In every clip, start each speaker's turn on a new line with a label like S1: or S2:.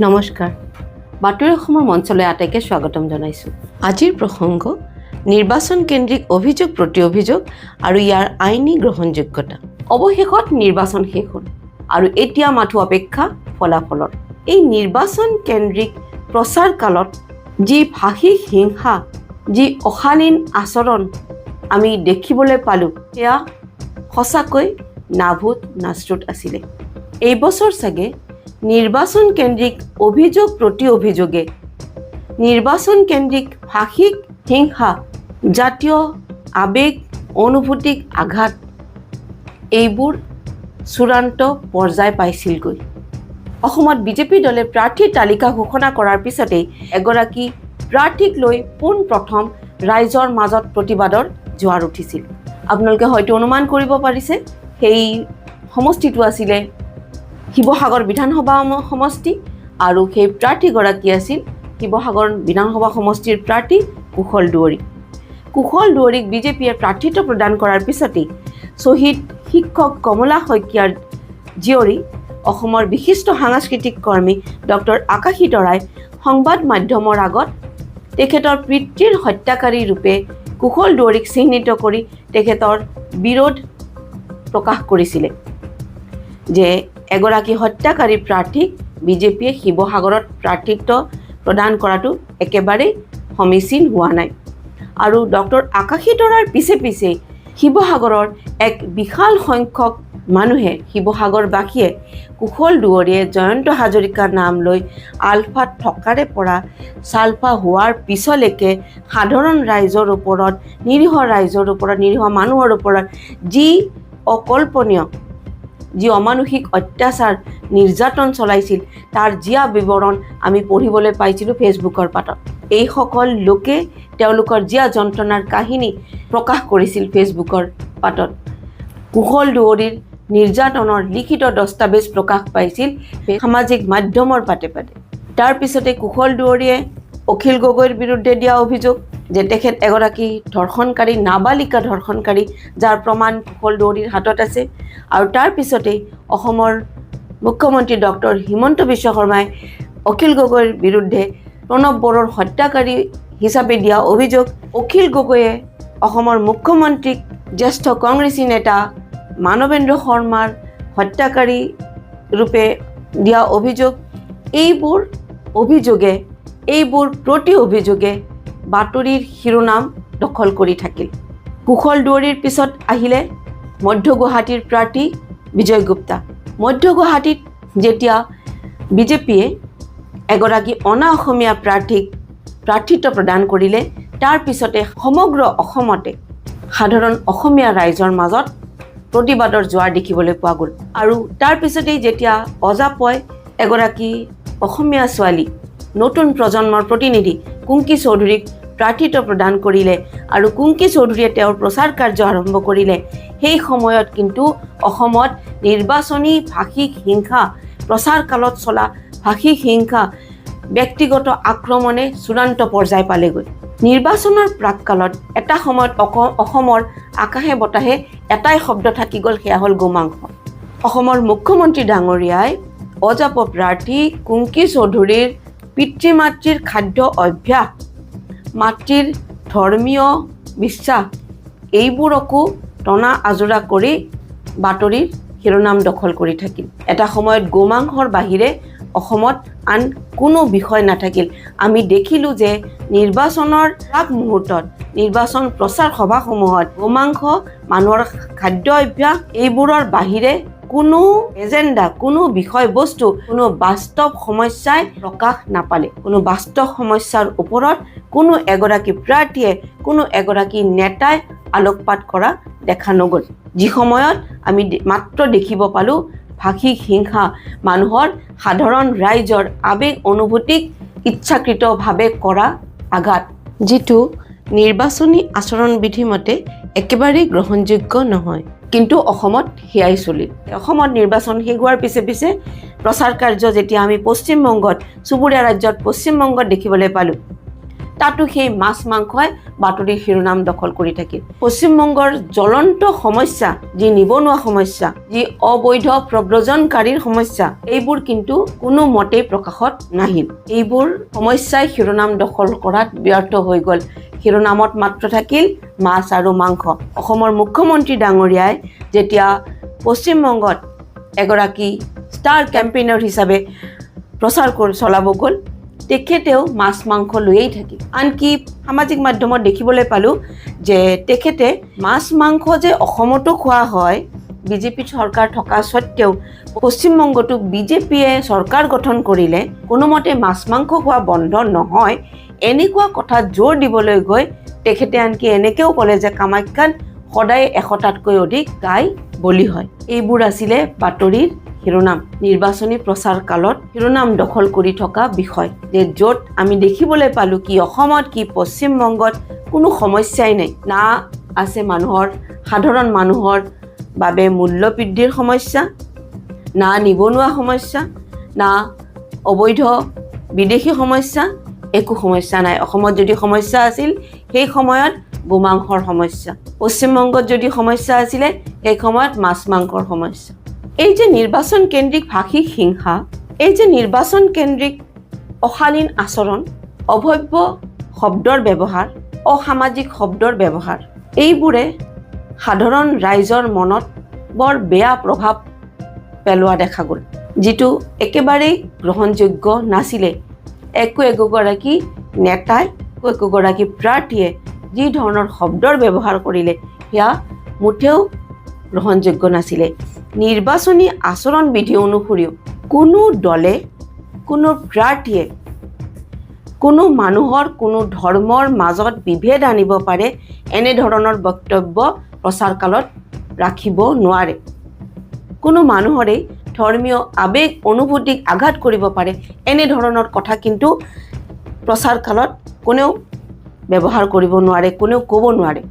S1: নমস্কাৰ, বাতৰি অসমৰ মঞ্চলৈ আটাইকে স্বাগতম জনাইছোঁ। আজিৰ প্ৰসংগ নিৰ্বাচন কেন্দ্ৰিক অভিযোগ প্ৰতি অভিযোগ আৰু ইয়াৰ আইনী গ্ৰহণযোগ্যতা। অৱশেষত নিৰ্বাচন শেষ হ'ল আৰু এতিয়া মাথো অপেক্ষা ফলাফলৰ। এই নিৰ্বাচন কেন্দ্ৰিক প্ৰচাৰ কালত যি ভাষিক হিংসা, যি অশালীন আচৰণ আমি দেখিবলৈ পালোঁ, সেয়া সঁচাকৈ নাভূত নাশ্ৰুত আছিলে। এইবছৰ চাগে নিৰ্বাচন কেন্দ্ৰিক অভিযোগ প্ৰতি অভিযোগে, নিৰ্বাচন কেন্দ্ৰিক ভাষিক হিংসা, জাতীয় আৱেগ অনুভূতিক আঘাত, এইবোৰ চূড়ান্ত পৰ্যায় পাইছিলগৈ। অসমত বিজেপি দলে প্ৰাৰ্থীৰ তালিকা ঘোষণা কৰাৰ পিছতেই এগৰাকী প্ৰাৰ্থীক লৈ পোনপ্ৰথম ৰাইজৰ মাজত প্ৰতিবাদৰ জোৱাৰ উঠিছিল। আপোনালোকে হয়তো অনুমান কৰিব পাৰিছে, সেই সমষ্টিটো আছিলে শিৱসাগৰ বিধানসভা সমষ্টি আৰু সেই প্ৰাৰ্থীগৰাকী আছিল শিৱসাগৰ বিধানসভা সমষ্টিৰ প্ৰাৰ্থী কুশল দুৱৰী। কুশল দুৱৰীক বিজেপিয়ে প্ৰাৰ্থিত্ব প্ৰদান কৰাৰ পিছতেই শ্বহীদ শিক্ষক কমলা শইকীয়াৰ জীয়ৰী, অসমৰ বিশিষ্ট সাংস্কৃতিক কৰ্মী ডক্টৰ আকাশী তৰাই সংবাদ মাধ্যমৰ আগত তেখেতৰ পিতৃৰ হত্যাকাৰী ৰূপে কুশল দুৱৰীক চিহ্নিত কৰি তেখেতৰ বিৰোধ প্ৰকাশ কৰিছিলে যে এগৰাকী হত্যাকাৰী প্ৰাৰ্থীক বিজেপিয়ে শিৱসাগৰত প্ৰাৰ্থিত্ব প্ৰদান কৰাটো একেবাৰেই সমীচীন হোৱা নাই। আৰু ডক্টৰ আকাশী তৰাৰ পিছে পিছে শিৱসাগৰৰ এক বিশাল সংখ্যক মানুহে, শিৱসাগৰবাসীয়ে কুশল দুৱৰীয়ে জয়ন্ত হাজৰিকাৰ নাম লৈ আলফাত থকাৰে পৰা চালফা হোৱাৰ পিছলৈকে সাধাৰণ ৰাইজৰ ওপৰত, নিৰীহ ৰাইজৰ ওপৰত, নিৰীহ মানুহৰ ওপৰত যি অকল্পনীয়, যি অমানসিক অত্যাচাৰ নিৰ্যাতন চলাইছিল, তাৰ জিয়া বিৱৰণ আমি পঢ়িবলৈ পাইছিলোঁ ফেচবুকৰ পাতত। এইসকল লোকে তেওঁলোকৰ জিয়া যন্ত্ৰণাৰ কাহিনী প্ৰকাশ কৰিছিল ফেচবুকৰ পাতত। কুশল দুৱৰীৰ নিৰ্যাতনৰ লিখিত দস্তাবেজ প্ৰকাশ পাইছিল সামাজিক মাধ্যমৰ পাতে পাতে। তাৰপিছতে কুশল দুৱৰীয়ে অখিল গগৈৰ বিৰুদ্ধে দিয়া অভিযোগ যে তেখেত এগৰাকী ধৰ্ষণকাৰী, নাবালিকা ধৰ্ষণকাৰী, যাৰ প্ৰমাণ কুশল দুৱৰীৰ হাতত আছে। আৰু তাৰপিছতেই অসমৰ মুখ্যমন্ত্ৰী ডক্টৰ হিমন্ত বিশ্ব শৰ্মাই অখিল গগৈৰ বিৰুদ্ধে প্ৰণৱ বড়োৰ হত্যাকাৰী হিচাপে দিয়া অভিযোগ, অখিল গগৈয়ে অসমৰ মুখ্যমন্ত্ৰীক জ্যেষ্ঠ কংগ্ৰেছী নেতা মানৱেন্দ্ৰ শৰ্মাৰ হত্যাকাৰী ৰূপে দিয়া অভিযোগ, এইবোৰ অভিযোগে, এইবোৰ প্ৰতি অভিযোগে বাতৰিৰ শিৰোনাম দখল কৰি থাকিল। কুশল দুৱৰীৰ পিছত আহিলে মধ্য গুৱাহাটীৰ প্ৰাৰ্থী বিজয় গুপ্তা। মধ্য গুৱাহাটীত যেতিয়া বিজেপিয়ে এগৰাকী অনা অসমীয়া প্ৰাৰ্থীক প্ৰাৰ্থিত্ব প্ৰদান কৰিলে, তাৰ পিছতে সমগ্ৰ অসমতে সাধাৰণ অসমীয়া ৰাইজৰ মাজত প্ৰতিবাদৰ জোৱাৰ দেখিবলৈ পোৱা গ'ল। আৰু তাৰপিছতেই যেতিয়া অজাপই এগৰাকী অসমীয়া ছোৱালী, নতুন প্ৰজন্মৰ প্ৰতিনিধি কুংকি চৌধুৰীক প্ৰাৰ্থিত্ব প্ৰদান কৰিলে আৰু কুংকি চৌধুৰীয়ে তেওঁৰ প্ৰচাৰ কাৰ্য আৰম্ভ কৰিলে, সেই সময়ত কিন্তু অসমত নিৰ্বাচনী ভাষিক হিংসা, প্ৰচাৰ কালত চলা ভাষিক হিংসা, ব্যক্তিগত আক্ৰমণে চূড়ান্ত পৰ্যায় পালেগৈ। নিৰ্বাচনৰ প্ৰাককালত এটা সময়ত অসমৰ আকাশে বতাহে এটাই শব্দ থাকি গ'ল, সেয়া হ'ল গোমাংস। অসমৰ মুখ্যমন্ত্ৰী ডাঙৰীয়াই অজাপ প্ৰাৰ্থী কুংকি চৌধুৰীৰ পিতৃ মাতৃৰ খাদ্য অভ্যাস, মাতৃৰ ধৰ্মীয় বিশ্বাস, এইবোৰকো টনা আজোৰা কৰি বাতৰিৰ শিৰোনাম দখল কৰি থাকিল। এটা সময়ত গোমাংসৰ বাহিৰে অসমত আন কোনো বিষয় নাথাকিল। আমি দেখিলোঁ যে নিৰ্বাচনৰ প্ৰাক মুহূৰ্তত, নিৰ্বাচন প্ৰচাৰ সভাসমূহত গোমাংস, মানুহৰ খাদ্য অভ্যাস, এইবোৰৰ বাহিৰে কোনো এজেণ্ডা, কোনো বিষয়বস্তু, কোনো বাস্তৱ সমস্যাই প্ৰকাশ নাপালে। কোনো বাস্তৱ সমস্যাৰ ওপৰত কোনো এগৰাকী প্ৰাৰ্থীয়ে, কোনো এগৰাকী নেতাই আলোকপাত কৰা দেখা নগ'ল। যি সময়ত আমি মাত্ৰ দেখিব পালোঁ ভাষিক হিংসা, মানুহৰ, সাধাৰণ ৰাইজৰ আৱেগ অনুভূতিক ইচ্ছাকৃতভাৱে কৰা আঘাত, যিটো নিৰ্বাচনী আচৰণবিধি মতে একেবাৰেই গ্ৰহণযোগ্য নহয়। কিন্তু অসমত সেয়াই চলিল। অসমত নিৰ্বাচন শেষ হোৱাৰ পিছে পিছে প্ৰচাৰ কাৰ্য যেতিয়া আমি পশ্চিমবংগত, চুবুৰীয়া ৰাজ্যত পশ্চিমবংগত দেখিবলৈ পালোঁ, তাতো সেই মাছ মাংসই বাতৰিৰ শিৰোনাম দখল কৰি থাকিল। পশ্চিমবংগৰ জ্বলন্ত সমস্যা, যি নিবনুৱা সমস্যা, যি অবৈধ প্ৰব্ৰজনকাৰীৰ সমস্যা, এইবোৰ কিন্তু কোনো মতেই প্ৰকাশত নাহিল। এইবোৰ সমস্যাই শিৰোনাম দখল কৰাত ব্যৰ্থ হৈ গ'ল। শিৰোনামত মাত্ৰ থাকিল মাছ আৰু মাংস। অসমৰ মুখ্যমন্ত্ৰী ডাঙৰীয়াই যেতিয়া পশ্চিমবংগত এগৰাকী ষ্টাৰ কেম্পেইনাৰ হিচাপে প্ৰচাৰ চলাব গ'ল, তেখেতেও মাছ মাংস লৈয়েই থাকিল। আনকি সামাজিক মাধ্যমত দেখিবলৈ পালোঁ যে তেখেতে মাছ মাংস যে অসমতো খোৱা হয়, বিজেপি চৰকাৰ থকা স্বত্তেও পশ্চিমবংগতো বিজেপিয়ে চৰকাৰ গঠন কৰিলে কোনোমতে মাছ মাংস খোৱা বন্ধ নহয়, এনেকুৱা কথা জোৰ দিবলৈ গৈ তেখেতে আনকি এনেকৈও ক'লে যে কামাখ্যাত সদায় 100টাতকৈ অধিক গাই বলি হয়। এইবোৰ আছিলে বাতৰিৰ শিৰোনাম। নিৰ্বাচনী প্ৰচাৰ কালত শিৰোনাম দখল কৰি থকা বিষয়, যে য'ত আমি দেখিবলৈ পালোঁ কি অসমত কি পশ্চিমবংগত কোনো সমস্যাই নাই। না আছে সাধাৰণ মানুহৰ বাবে মূল্য বৃদ্ধিৰ সমস্যা, না নিবনুৱা সমস্যা, না অবৈধ বিদেশী সমস্যা, একো সমস্যা নাই। অসমত যদি সমস্যা আছিল সেই সময়ত গোমাংসৰ সমস্যা, পশ্চিমবংগত যদি সমস্যা আছিলে সেই সময়ত মাছ মাংসৰ সমস্যা। এই যে নিৰ্বাচন কেন্দ্ৰিক ভাষিক হিংসা, এই যে নিৰ্বাচন কেন্দ্ৰিক অশালীন আচৰণ, অভব্য শব্দৰ ব্যৱহাৰ, অসামাজিক শব্দৰ ব্যৱহাৰ, এইবোৰে সাধাৰণ ৰাইজৰ মনত বৰ বেয়া প্ৰভাৱ পেলোৱা দেখা গ'ল, যিটো একেবাৰেই গ্ৰহণযোগ্য নাছিলে। একোগৰাকী নেতাই, একোগৰাকী প্ৰাৰ্থীয়ে যি ধৰণৰ শব্দৰ ব্যৱহাৰ কৰিলে সেয়া মুঠেও গ্ৰহণযোগ্য নাছিলে। নিৰ্বাচনী আচৰণ বিধি অনুসৰিও কোনো দলে, কোনো প্ৰাৰ্থীয়ে, কোনো মানুহৰ, কোনো ধৰ্মৰ মাজত বিভেদ আনিব পাৰে এনেধৰণৰ বক্তব্য প্ৰচাৰ কালত ৰাখিব নোৱাৰে। কোনো মানুহৰে ধৰ্মীয় আৱেগ অনুভূতিক আঘাত কৰিব পাৰে এনেধৰণৰ কথা কিন্তু প্ৰচাৰ কালত কোনেও ব্যৱহাৰ কৰিব নোৱাৰে, কোনেও ক'ব নোৱাৰে।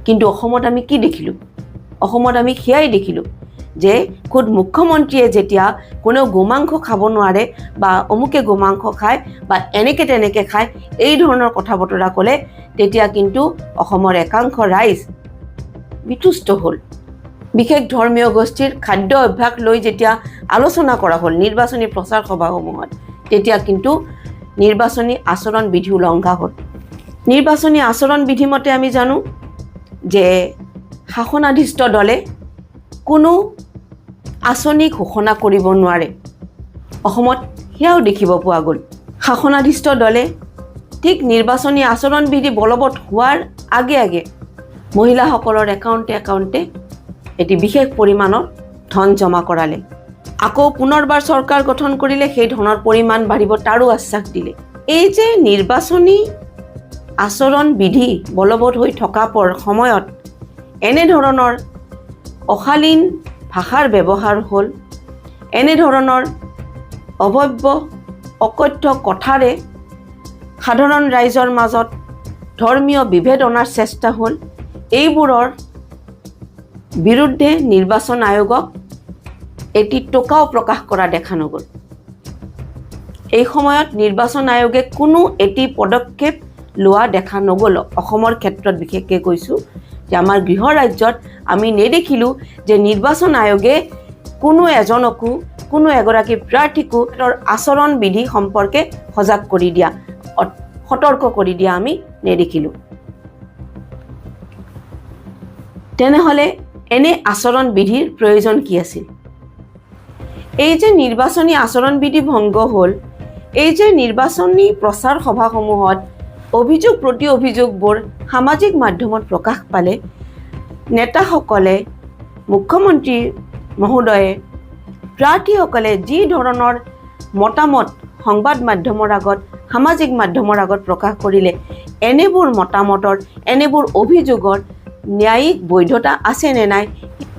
S1: কিন্তু অসমত আমি কি দেখিলোঁ? অসমত আমি সেয়াই দেখিলোঁ যে খোদ মুখ্যমন্ত্ৰীয়ে যেতিয়া কোনেও গোমাংস খাব নোৱাৰে বা অমুকে গোমাংস খায় বা এনেকে তেনেকে খায় এই ধৰণৰ কথা বতৰা ক'লে, তেতিয়া কিন্তু অসমৰ একাংশ ৰাইজ বিতুষ্ট হ'ল। বিশেষ ধৰ্মীয় গোষ্ঠীৰ খাদ্য অভ্যাস লৈ যেতিয়া আলোচনা কৰা হ'ল নিৰ্বাচনী প্ৰচাৰ সভাসমূহত, তেতিয়া কিন্তু নিৰ্বাচনী আচৰণ বিধি উলংঘা হ'ল। নিৰ্বাচনী আচৰণ বিধি মতে আমি জানো যে শাসনাধিষ্ঠ দলে কোনো আঁচনি ঘোষণা কৰিব নোৱাৰে। অসমত সেয়াও দেখিব পোৱা গ'ল। শাসনাধিষ্ঠ দলে ঠিক নিৰ্বাচনী আচৰণ বিধি বলবৎ হোৱাৰ আগে আগে মহিলাসকলৰ একাউণ্টে এটি বিশেষ পৰিমাণৰ ধন জমা কৰালে। আকৌ পুনৰবাৰ চৰকাৰ গঠন কৰিলে সেই ধনৰ পৰিমাণ বাঢ়িব তাৰো আশ্বাস দিলে। এই যে নিৰ্বাচনী আচৰণ বিধি বলবৎ হৈ থকা সময়ত এনেধৰণৰ অশালীন ভাষাৰ ব্যৱহাৰ হ'ল, এনেধৰণৰ অভব্য অকথ্য কথাৰে সাধাৰণ ৰাইজৰ মাজত ধৰ্মীয় বিভেদ অনাৰ চেষ্টা হ'ল, এইবোৰৰ বিৰুদ্ধে নিৰ্বাচন আয়োগক এটি টকাও প্ৰকাশ কৰা দেখা নগ'ল। এই সময়ত নিৰ্বাচন আয়োগে কোনো এটি পদক্ষেপ লোৱা দেখা নগ'ল। অসমৰ ক্ষেত্ৰত বিশেষকৈ কৈছোঁ যে আমাৰ গৃহ ৰাজ্যত আমি নেদেখিলোঁ যে নিৰ্বাচন আয়োগে কোনো এজনকো, কোনো এগৰাকী প্ৰাৰ্থীকো আচৰণ বিধি সম্পৰ্কে সজাগ কৰি দিয়া, সতৰ্ক কৰি দিয়া আমি নেদেখিলোঁ। তেনেহ'লে এনে আচৰণ বিধিৰ প্ৰয়োজন কি আছিল? এই যে নিৰ্বাচনী আচৰণ বিধি ভংগ হ'ল, এই যে নিৰ্বাচনী প্ৰচাৰ সভাসমূহত অভিযোগ প্ৰতি অভিযোগবোৰ সামাজিক মাধ্যমত প্ৰকাশ পালে, নেতাসকলে, মুখ্যমন্ত্ৰী মহোদয়ে, প্ৰাৰ্থীসকলে যি ধৰণৰ মতামত সংবাদ মাধ্যমৰ আগত, সামাজিক মাধ্যমৰ আগত প্ৰকাশ কৰিলে, এনেবোৰ মতামতৰ, এনেবোৰ অভিযোগৰ ন্যায়িক বৈধতা আছে নে নাই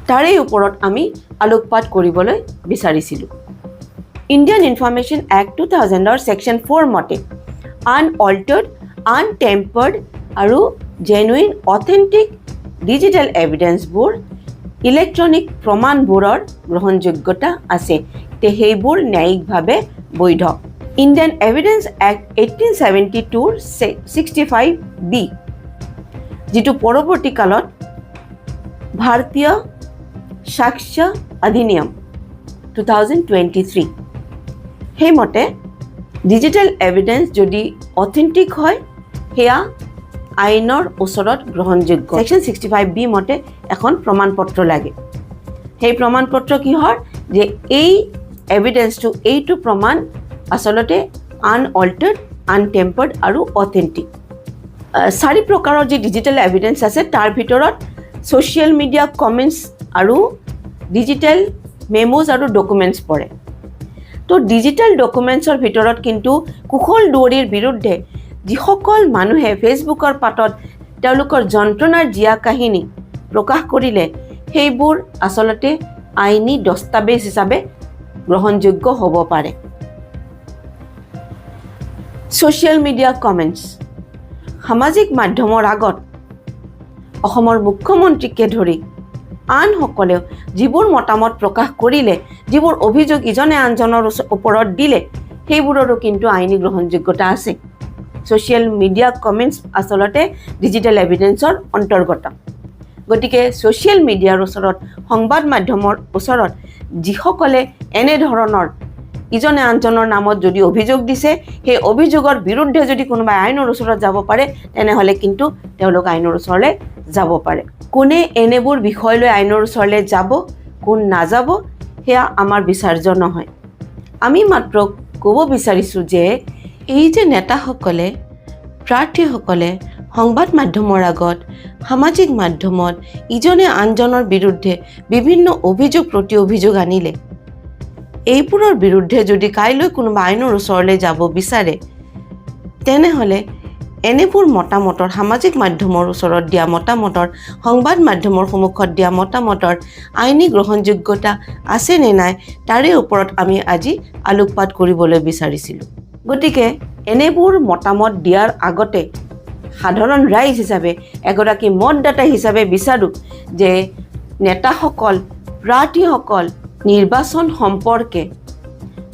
S1: তাৰে ওপৰত আমি আলোকপাত কৰিবলৈ বিচাৰিছিলোঁ। ইণ্ডিয়ান ইনফৰমেশ্যন এক্ট 2000 ছেকশ্যন 4 মতে আনঅল্টাৰ্ড, আনটেম্পাৰ্ড আৰু জেনুইন অথেণ্টিক ডিজিটেল এভিডেন্সবোৰ ইলেক্ট্ৰনিক প্ৰমাণবোৰৰ গ্ৰহণযোগ্যতা আছে, তে সেইবোৰ ন্যায়িকভাৱে বৈধ। ইণ্ডিয়ান এভিডেন্স এক্ট 1872 65B, যিটো পৰৱৰ্তী কালত ভাৰতীয় সাক্ষ্য অধিনিয়ম 2023, সেইমতে ডিজিটেল এভিডেন্স যদি অথেণ্টিক হয় সেয়া আইনৰ ওচৰত গ্ৰহণযোগ্য। ছেকশ্যন 65B মতে এখন প্ৰমাণপত্ৰ লাগে। সেই প্ৰমাণপত্ৰ কিহৰ? যে এই এভিডেন্সটো, এইটো প্ৰমাণ আচলতে আনঅল্টাৰ্ড, আনটেম্পাৰ্ড আৰু অথেণ্টিক। 4 প্ৰকাৰৰ যি ডিজিটেল এভিডেন্স আছে তাৰ ভিতৰত ছ'চিয়েল মিডিয়া কমেণ্টছ আৰু ডিজিটেল মেম'জ আৰু ডকুমেণ্টছ পৰে। তো ডিজিটেল ডকুমেণ্টছৰ ভিতৰত কিন্তু কুশল দুৱৰীৰ বিৰুদ্ধে যিসকল মানুহে ফেচবুকৰ পাতত তেওঁলোকৰ যন্ত্ৰণাৰ জীয়া কাহিনী প্ৰকাশ কৰিলে সেইবোৰ আচলতে আইনী দস্তাবেজ হিচাপে গ্ৰহণযোগ্য হ'ব পাৰে। ছ'চিয়েল মিডিয়া কমেণ্টছ, সামাজিক মাধ্যমৰ আগত অসমৰ মুখ্যমন্ত্ৰীকে ধৰি আনসকলেও যিবোৰ মতামত প্ৰকাশ কৰিলে, যিবোৰ অভিযোগ ইজনে আনজনৰ ওপৰত দিলে, সেইবোৰৰো কিন্তু আইনী গ্ৰহণযোগ্যতা আছে। ছ'চিয়েল মিডিয়া কমেণ্টছ আচলতে ডিজিটেল এভিডেন্সৰ অন্তৰ্গত। গতিকে ছ'চিয়েল মিডিয়াৰ ওচৰত, সংবাদ মাধ্যমৰ ওচৰত যিসকলে এনেধৰণৰ ইজনে আনজনৰ নামত যদি অভিযোগ দিছে, সেই অভিযোগৰ বিৰুদ্ধে যদি কোনোবাই আইনৰ ওচৰত যাব পাৰে, তেনেহ'লে কিন্তু তেওঁলোক আইনৰ ওচৰলৈ যাব পাৰে। কোনে এনেবোৰ বিষয় লৈ আইনৰ ওচৰলৈ যাব, কোন নাযাব, সেয়া আমাৰ বিচাৰ্য নহয়। আমি মাত্ৰ ক'ব বিচাৰিছোঁ যে এই যে নেতাসকলে, প্ৰাৰ্থীসকলে সংবাদ মাধ্যমৰ আগত, সামাজিক মাধ্যমত ইজনে আনজনৰ বিৰুদ্ধে বিভিন্ন অভিযোগ প্ৰতি অভিযোগ আনিলে, এইবোৰৰ বিৰুদ্ধে যদি কাইলৈ কোনোবা আইনৰ ওচৰলৈ যাব বিচাৰে, তেনেহ'লে এনেবোৰ মতামতৰ, সামাজিক মাধ্যমৰ ওচৰত দিয়া মতামতৰ, সংবাদ মাধ্যমৰ সন্মুখত দিয়া মতামতৰ আইনী গ্ৰহণযোগ্যতা আছে নে নাই, তাৰে ওপৰত আমি আজি আলোকপাত কৰিবলৈ বিচাৰিছিলোঁ। গতিকে এনেবোৰ মতামত দিয়াৰ আগতে সাধাৰণ ৰাইজ হিচাপে, এগৰাকী মতদাতা হিচাপে বিচাৰোঁ যে নেতাসকল, প্ৰাৰ্থীসকল নিৰ্বাচন সম্পৰ্কে,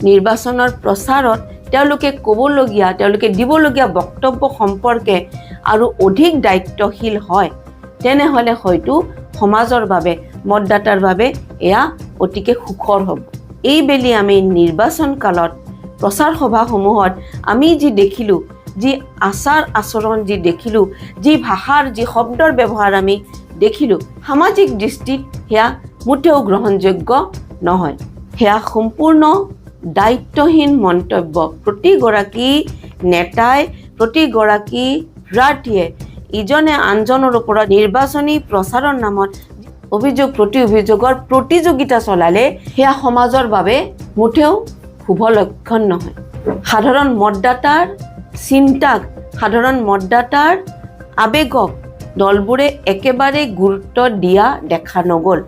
S1: নিৰ্বাচনৰ প্ৰচাৰত তেওঁলোকে ক'বলগীয়া, তেওঁলোকে দিবলগীয়া বক্তব্য সম্পৰ্কে আৰু অধিক দায়িত্বশীল হয়, তেনেহ'লে হয়তো সমাজৰ বাবে, মতদাতাৰ বাবে এয়া অতিকে সুখৰ হ'ব। এইবেলি আমি নিৰ্বাচন কালত প্ৰচাৰ সভাসমূহত আমি যি দেখিলোঁ, যি আচাৰ আচৰণ যি দেখিলোঁ, যি ভাষাৰ, যি শব্দৰ ব্যৱহাৰ আমি দেখিলোঁ, সামাজিক দৃষ্টিত সেয়া মুঠেও গ্ৰহণযোগ্য নহয়। সেয়া সম্পূৰ্ণ দায়িত্বহীন মন্তব্য। প্ৰতিগৰাকী নেতাই, প্ৰতিগৰাকী প্ৰাৰ্থীয়ে ইজনে আনজনৰ ওপৰত নিৰ্বাচনী প্ৰচাৰৰ নামত অভিযোগ প্ৰতি অভিযোগৰ প্ৰতিযোগিতা চলালে সেয়া সমাজৰ বাবে মুঠেও শুভ লক্ষণ নহয়। সাধাৰণ মতদাতাৰ চিন্তাক, সাধাৰণ মতদাতাৰ আৱেগক দলবোৰে একেবাৰে গুৰুত্ব দিয়া দেখা নগ'ল।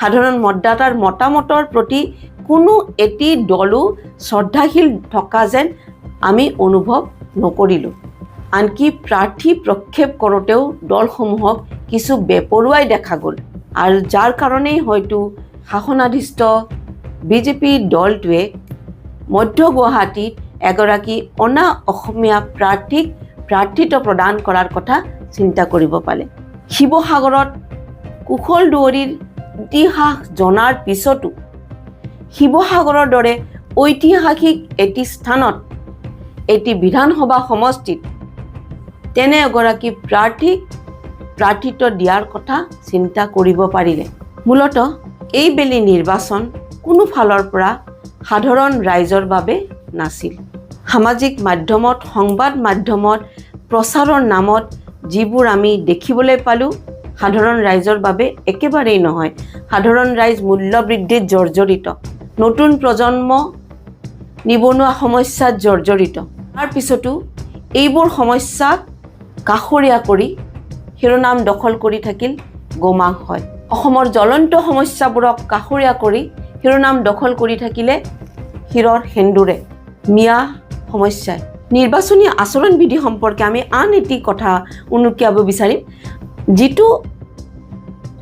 S1: সাধাৰণ মতদাতাৰ মতামতৰ প্ৰতি কোনো এটি দলো শ্ৰদ্ধাশীল থকা যেন আমি অনুভৱ নকৰিলোঁ। আনকি প্ৰাৰ্থী প্ৰক্ষেপ কৰোঁতেও দলসমূহক কিছু বেপৰুৱাই দেখা গ'ল, আৰু যাৰ কাৰণেই হয়তো শাসনাধিষ্ঠ বিজেপি দলটোৱে মধ্য গুৱাহাটীত এগৰাকী অনা অসমীয়া প্ৰাৰ্থীক প্ৰাৰ্থিত্ব প্ৰদান কৰাৰ কথা চিন্তা কৰিব পালে। শিৱসাগৰত কুশল দুৱৰীৰ ইতিহাস জনাৰ পিছতো শিৱসাগৰৰ দৰে ঐতিহাসিক এটি স্থানত, এটি বিধানসভা সমষ্টিত তেনে এগৰাকী প্ৰাৰ্থীক প্ৰাৰ্থিত্ব দিয়াৰ কথা চিন্তা কৰিব পাৰিলে। মূলতঃ এইবেলি নিৰ্বাচন কোনো ফালৰ পৰা সাধাৰণ ৰাইজৰ বাবে নাছিল। সামাজিক মাধ্যমত, সংবাদ মাধ্যমত প্ৰচাৰৰ নামত যিবোৰ আমি দেখিবলৈ পালোঁ, সাধাৰণ ৰাইজৰ বাবে একেবাৰেই নহয়। সাধাৰণ ৰাইজ মূল্যবৃদ্ধিত জৰ্জৰিত, নতুন প্ৰজন্ম নিবনুৱা সমস্যাত জৰ্জৰিত। তাৰ পিছতো এইবোৰ সমস্যাক কাষৰীয়া কৰি শিৰোনাম দখল কৰি থাকিল গোমাং হয়। অসমৰ জ্বলন্ত সমস্যাবোৰক কাষৰীয়া কৰি শিৰোনাম দখল কৰি থাকিলে শিৰৰ সেন্দুৰে। মিয়া সমস্যাই নিৰ্বাচনী আচৰণবিধি সম্পৰ্কে আমি আন এটি কথা উনুকিয়াব বিচাৰিম। যিটো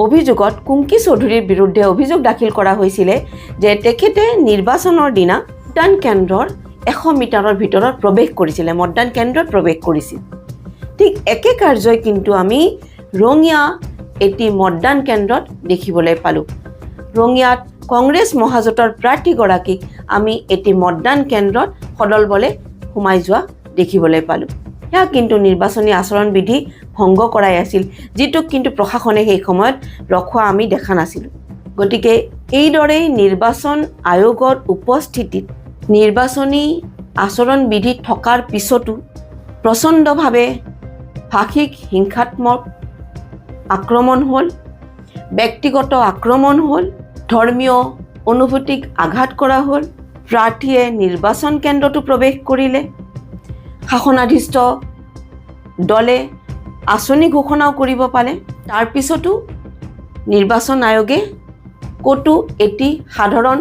S1: অভিযোগত কুংকি চৌধুৰীৰ বিৰুদ্ধে অভিযোগ দাখিল কৰা হৈছিলে যে তেখেতে নিৰ্বাচনৰ দিনা ভোটদান কেন্দ্ৰৰ 100 মিটাৰৰ ভিতৰত প্ৰৱেশ কৰিছিলে, মতদান কেন্দ্ৰত প্ৰৱেশ কৰিছিল। ঠিক একে কাৰ্যই কিন্তু আমি ৰঙিয়া এটি মতদান কেন্দ্ৰত দেখিবলৈ পালোঁ। ৰঙিয়াত কংগ্ৰেছ মহাজোঁটৰ প্ৰাৰ্থীগৰাকীক আমি এটি মতদান কেন্দ্ৰত সদল বলে সোমাই যোৱা দেখিবলৈ পালোঁ। সেয়া কিন্তু নিৰ্বাচনী আচৰণ বিধি ভংগ কৰাই আছিল, যিটোক কিন্তু প্ৰশাসনে সেই সময়ত ৰখোৱা আমি দেখা নাছিলোঁ। গতিকে এইদৰেই নিৰ্বাচন আয়োগৰ উপস্থিতিত নিৰ্বাচনী আচৰণ বিধি থকাৰ পিছতো প্ৰচণ্ডভাৱে ভাষিক হিংসাত্মক আক্ৰমণ হ'ল, ব্যক্তিগত আক্ৰমণ হ'ল, ধৰ্মীয় অনুভূতিক আঘাত কৰা হ'ল, প্ৰাৰ্থীয়ে নিৰ্বাচন কেন্দ্ৰতো প্ৰৱেশ কৰিলে, শাসনাধিষ্ঠ দলে আঁচনি ঘোষণাও কৰিব পাৰে। তাৰপিছতো নিৰ্বাচন আয়োগে ক'তো এটি সাধাৰণ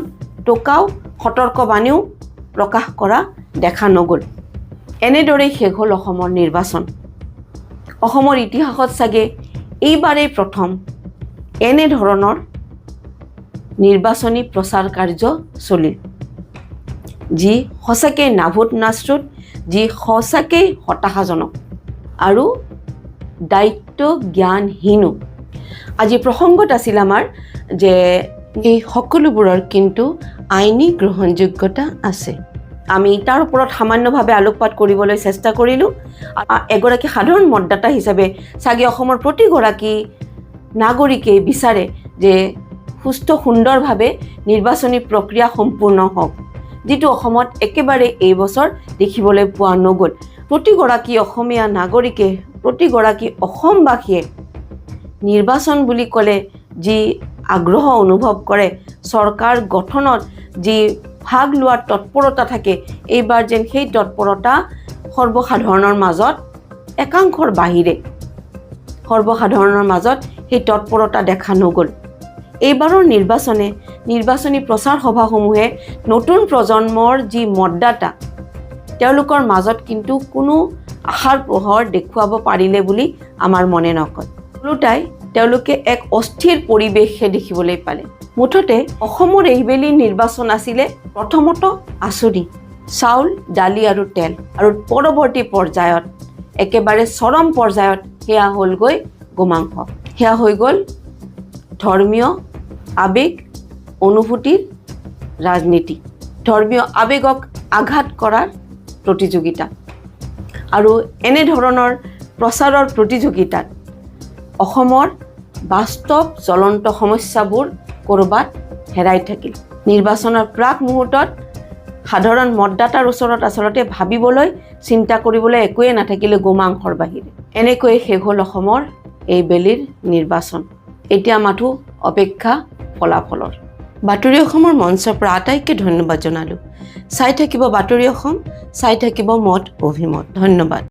S1: টকাও সতৰ্কবাণীও প্ৰকাশ কৰা দেখা নগ'ল। এনেদৰেই শেষ হ'ল অসমৰ নিৰ্বাচন। অসমৰ ইতিহাসত চাগে এইবাৰেই প্ৰথম এনেধৰণৰ নিৰ্বাচনী প্ৰচাৰ কাৰ্য চলিল, যি সঁচাকৈ নাভূত নাশ্ৰুত, যি সঁচাকৈ হতাশাজনক আৰু দায়িত্ব জ্ঞানহীনো। আজি প্ৰসংগত আছিল আমাৰ যে এই সকলোবোৰৰ কিন্তু আইনী গ্ৰহণযোগ্যতা আছে। আমি তাৰ ওপৰত সামান্যভাৱে আলোকপাত কৰিবলৈ চেষ্টা কৰিলোঁ। এগৰাকী সাধাৰণ মতদাতা হিচাপে চাগে অসমৰ প্ৰতিগৰাকী নাগৰিকেই বিচাৰে যে সুস্থ সুন্দৰভাৱে নিৰ্বাচনী প্ৰক্ৰিয়া সম্পূৰ্ণ হওক, যিটো অসমত একেবাৰে এই বছৰ দেখিবলৈ পোৱা নগ'ল। প্ৰতিগৰাকী অসমীয়া নাগৰিকে, প্ৰতিগৰাকী অসমবাসীয়ে নিৰ্বাচন বুলি ক'লে যি আগ্ৰহ অনুভৱ কৰে, চৰকাৰ গঠনত যি ভাগ লোৱাৰ তৎপৰতা থাকে, এইবাৰ যেন সেই তৎপৰতা সৰ্বসাধাৰণৰ মাজত একাংশৰ বাহিৰে সৰ্বসাধাৰণৰ মাজত সেই তৎপৰতা দেখা নগ'ল। এইবাৰৰ নিৰ্বাচনী প্ৰচাৰ সভাসমূহে নতুন প্ৰজন্মৰ যি মতদাতা, তেওঁলোকৰ মাজত কিন্তু কোনো আশাৰ পোহৰ দেখুৱাব পাৰিলে বুলি আমাৰ মনে নকয়। ওলোটাই তেওঁলোকে এক অস্থিৰ পৰিৱেশহে দেখিবলৈ পালে। মুঠতে অসমৰ এইবেলি নিৰ্বাচন আছিলে প্ৰথমত আঁচনি, চাউল, দালি আৰু তেল, আৰু পৰৱৰ্তী পৰ্যায়ত একেবাৰে চৰম পৰ্যায়ত সেয়া হ'লগৈ গোমাংস। সেয়া হৈ গ'ল ধৰ্মীয় আৱেগ অনুভূতিৰ ৰাজনীতি, ধৰ্মীয় আৱেগক আঘাত কৰাৰ প্ৰতিযোগিতা। আৰু এনেধৰণৰ প্ৰচাৰৰ প্ৰতিযোগিতাত অসমৰ বাস্তৱ জ্বলন্ত সমস্যাবোৰ ক'ৰবাত হেৰাই থাকিল। নিৰ্বাচনৰ প্ৰাক মুহূৰ্তত সাধাৰণ মতদাতাৰ ওচৰত আচলতে ভাবিবলৈ, চিন্তা কৰিবলৈ একোৱে নাথাকিলে গোমাংসৰ বাহিৰে। এনেকৈয়ে শেষ হ'ল অসমৰ এইবেলিৰ নিৰ্বাচন। এতিয়া মাথো অপেক্ষা ফলাফলৰ। বাতৰি অসমৰ মঞ্চৰ পৰা আটাইকে ধন্যবাদ জনালোঁ। চাই থাকিব বাতৰি অসম, চাই থাকিব মত অভিমত। ধন্যবাদ।